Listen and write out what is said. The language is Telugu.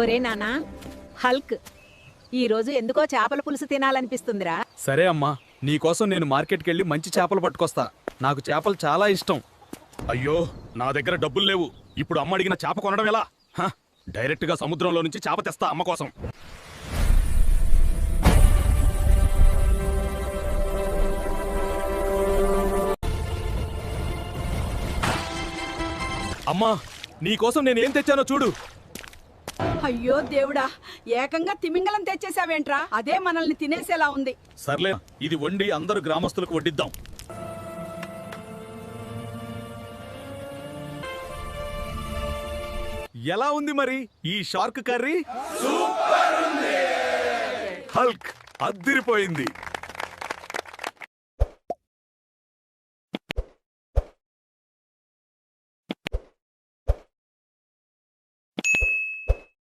ఒరే నానా హల్క్ ఈరోజు ఎందుకో చేపల పులుసు తినాలనిపిస్తుందిరా. సరే అమ్మా, నీకోసం నేను మార్కెట్కి వెళ్ళి మంచి చేపలు పట్టుకొస్తా. నాకు చేపలు చాలా ఇష్టం. అయ్యో, నా దగ్గర డబ్బులు లేవు. ఇప్పుడు అమ్మ అడిగిన చేప కొనడం ఎలా? డైరెక్ట్ గా సముద్రంలో నుంచి చేప తెస్తా అమ్మ కోసం. అమ్మా, నీకోసం నేను ఏం తెచ్చానో చూడు. అయ్యో దేవుడా, ఏకంగా తిమింగలం తెచ్చేసావేంట్రా? అదే మనల్ని తినేసేలా ఉంది. సర్లే, ఇది వండి అందరు గ్రామస్తులకు వడ్డిద్దాం. ఎలా ఉంది మరి ఈ షార్క్ కర్రీ? హల్క్ అద్దిరిపోయింది.